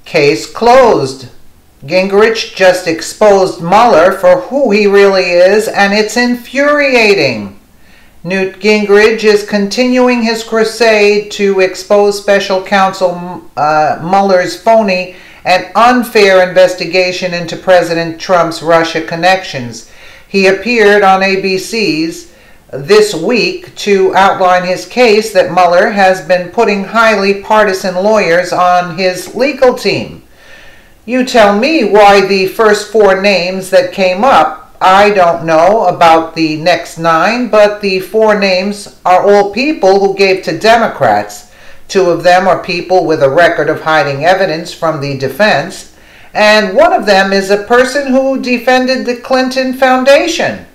Case closed. Gingrich just exposed Mueller for who he really is, and it's infuriating. Newt Gingrich is continuing his crusade to expose special counsel Mueller's phony and unfair investigation into President Trump's Russia connections. He appeared on ABC's This Week to outline his case that Mueller has been putting highly partisan lawyers on his legal team. You tell me why the first 4 names that came up. I don't know about the next 9, but the 4 names are all people who gave to Democrats. 2 of them are people with a record of hiding evidence from the defense, and one of them is a person who defended the Clinton Foundation.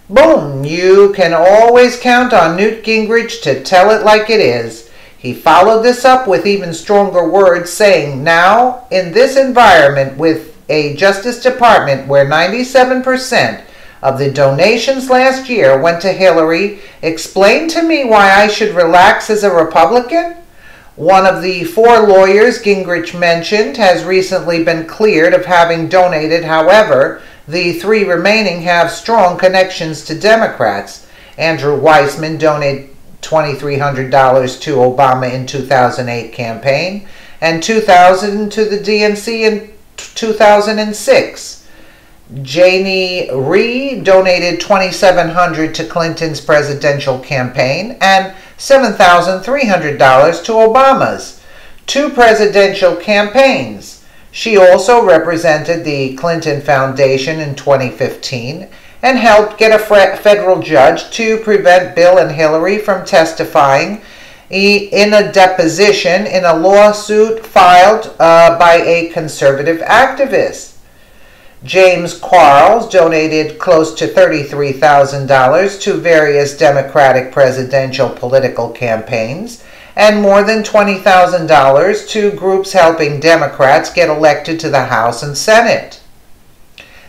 Boom, you can always count on Newt Gingrich to tell it like it is. He followed this up with even stronger words, saying, now, in this environment with a Justice Department where 97% of the donations last year went to Hillary, explain to me why I should relax as a Republican? One of the 4 lawyers Gingrich mentioned has recently been cleared of having donated. However, the 3 remaining have strong connections to Democrats. Andrew Weissman donated $2,300 to Obama in 2008 campaign and $2,000 to the DNC in 2006. Janie Rhee donated $2,700 to Clinton's presidential campaign and $7,300 to Obama's 2 presidential campaigns. She also represented the Clinton Foundation in 2015 and helped get a federal judge to prevent Bill and Hillary from testifying in a deposition in a lawsuit filed by a conservative activist. James Quarles donated close to $33,000 to various Democratic presidential political campaigns and more than $20,000 to groups helping Democrats get elected to the House and Senate.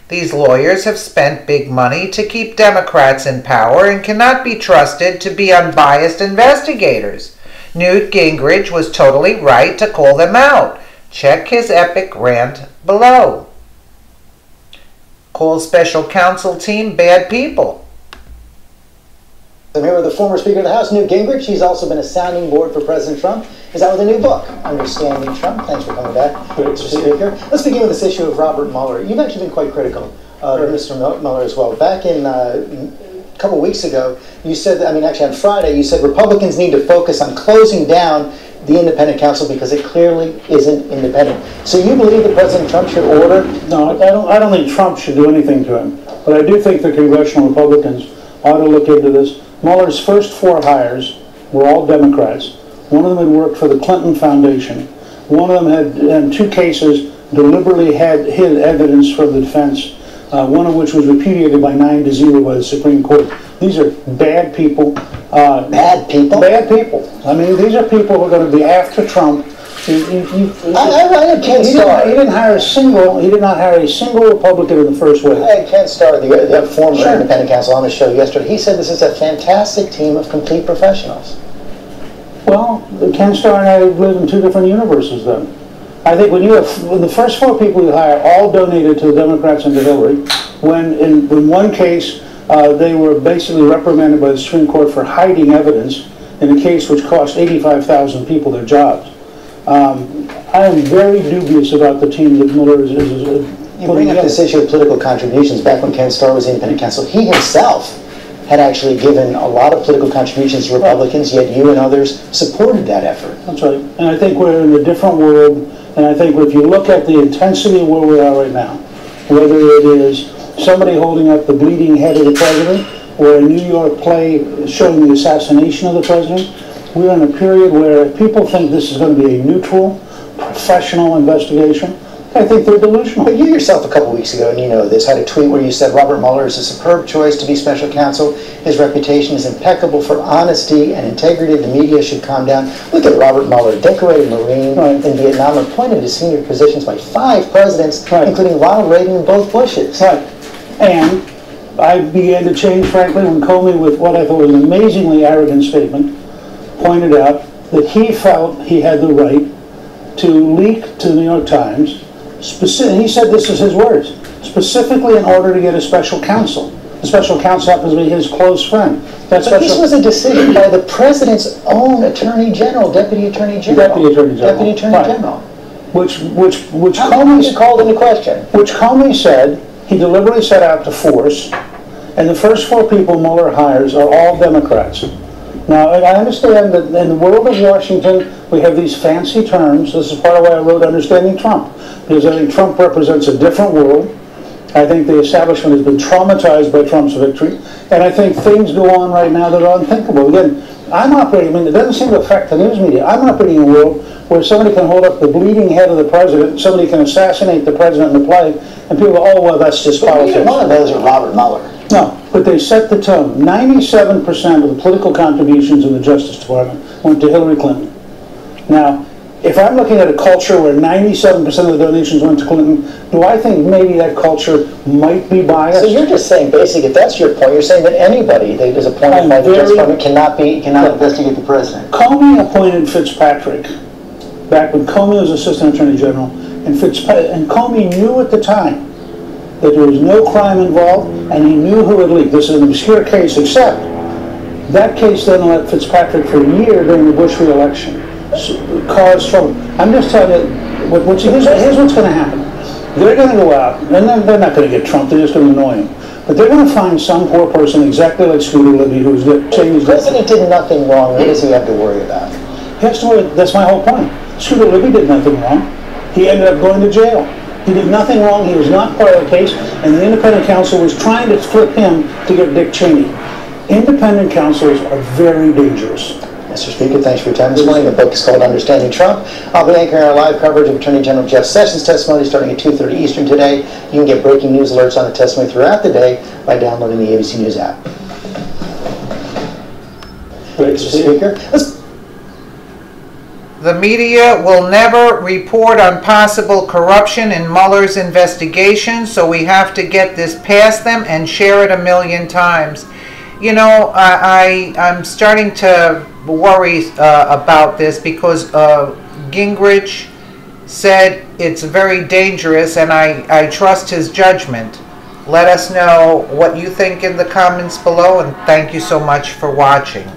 These lawyers have spent big money to keep Democrats in power and cannot be trusted to be unbiased investigators. Newt Gingrich was totally right to call them out. Check his epic rant below. Call special counsel team bad people. I'm here with the former Speaker of the House, Newt Gingrich. He's also been a sounding board for President Trump. Is out with a new book, Understanding Trump. Thanks for coming back, Mr. Speaker. Let's begin with this issue of Robert Mueller. You've actually been quite critical of Mr. Mueller as well. Back in a couple weeks ago, you said, actually on Friday, you said Republicans need to focus on closing down the independent counsel because it clearly isn't independent. So you believe that President Trump should order? No, I don't think Trump should do anything to him. But I do think the congressional Republicans ought to look into this. Mueller's first 4 hires were all Democrats. One of them had worked for the Clinton Foundation. One of them had, in 2 cases, deliberately had hid evidence from the defense, one of which was repudiated by 9-0 by the Supreme Court. These are bad people. Bad people? Bad people. These are people who are going to be after Trump. I Ken Starr. He did not hire a single Republican in the first wave. I had Ken Starr, the former independent counsel, on the show yesterday. He said this is a fantastic team of complete professionals. Well, Ken Starr and I live in 2 different universes then. I think when the first 4 people you hire all donated to the Democrats and to Hillary, when in one case they were basically reprimanded by the Supreme Court for hiding evidence in a case which cost 85,000 people their jobs. I am very dubious about the team that Mueller is you bring up this issue of political contributions. Back when Ken Starr was independent counsel, he himself had actually given a lot of political contributions to Republicans, yet you and others supported that effort. That's right. And I think we're in a different world, and I think if you look at the intensity of where we are right now, whether it is somebody holding up the bleeding head of the president, or a New York play showing the assassination of the president, we're in a period where if people think this is going to be a neutral, professional investigation, I think they're delusional. But you yourself, a couple weeks ago, and you know this, had a tweet where you said Robert Mueller is a superb choice to be special counsel. His reputation is impeccable for honesty and integrity. The media should calm down. Look at Robert Mueller, decorated Marine in Vietnam, appointed to senior positions by 5 presidents, including Ronald Reagan and both Bushes. Right. And I began to change, frankly, when Comey, with what I thought was an amazingly arrogant statement, pointed out that he felt he had the right to leak to the New York Times. He said this is his words, specifically in order to get a special counsel. The special counsel happens to be his close friend. But this was a decision by the president's own attorney general, deputy attorney general. Deputy attorney general. Deputy attorney Right. general. Which Comey called into question. Which Comey said he deliberately set out to force, and the first 4 people Mueller hires are all Democrats. Now, I understand that in the world of Washington, we have these fancy terms. This is part of why I wrote Understanding Trump, because I think Trump represents a different world. I think the establishment has been traumatized by Trump's victory, and I think things go on right now that are unthinkable. Again, I'm operating, I mean, it doesn't seem to affect the news media. I'm operating in a world where somebody can hold up the bleeding head of the president, somebody can assassinate the president in the play, and people go, oh, well, that's just politics. Neither one of those are Robert Mueller. No, but they set the tone. 97% of the political contributions in the Justice Department went to Hillary Clinton. Now, if I'm looking at a culture where 97% of the donations went to Clinton, do I think maybe that culture might be biased? So you're just saying, basically, if that's your point, you're saying that anybody that is appointed by the Justice Department cannot investigate the president. Comey appointed Fitzpatrick back when Comey was Assistant Attorney General, and Comey knew at the time that there was no crime involved, and he knew who had leaked. This is an obscure case, except that case then let Fitzpatrick for a year during the Bush re-election cause trouble. I'm just telling you, here's what's going to happen. They're going to go out, and they're not going to get Trump, they're just going to annoy him. But they're going to find some poor person exactly like Scooter Libby who's changed. The president did nothing wrong. What does he have to worry about? He has to worry. That's my whole point. Scooter Libby did nothing wrong. He ended up going to jail. He did nothing wrong. He was not part of the case, and the independent counsel was trying to flip him to get Dick Cheney. Independent counselors are very dangerous. Mr. Speaker, thanks for your time this morning. The book is called Understanding Trump. I'll be anchoring our live coverage of Attorney General Jeff Sessions' testimony starting at 2:30 Eastern today. You can get breaking news alerts on the testimony throughout the day by downloading the ABC News app. Great, Mr. Speaker. The media will never report on possible corruption in Mueller's investigation, so we have to get this past them and share it 1,000,000 times. You know, I'm starting to worry about this because Gingrich said it's very dangerous, and I trust his judgment. Let us know what you think in the comments below, and thank you so much for watching.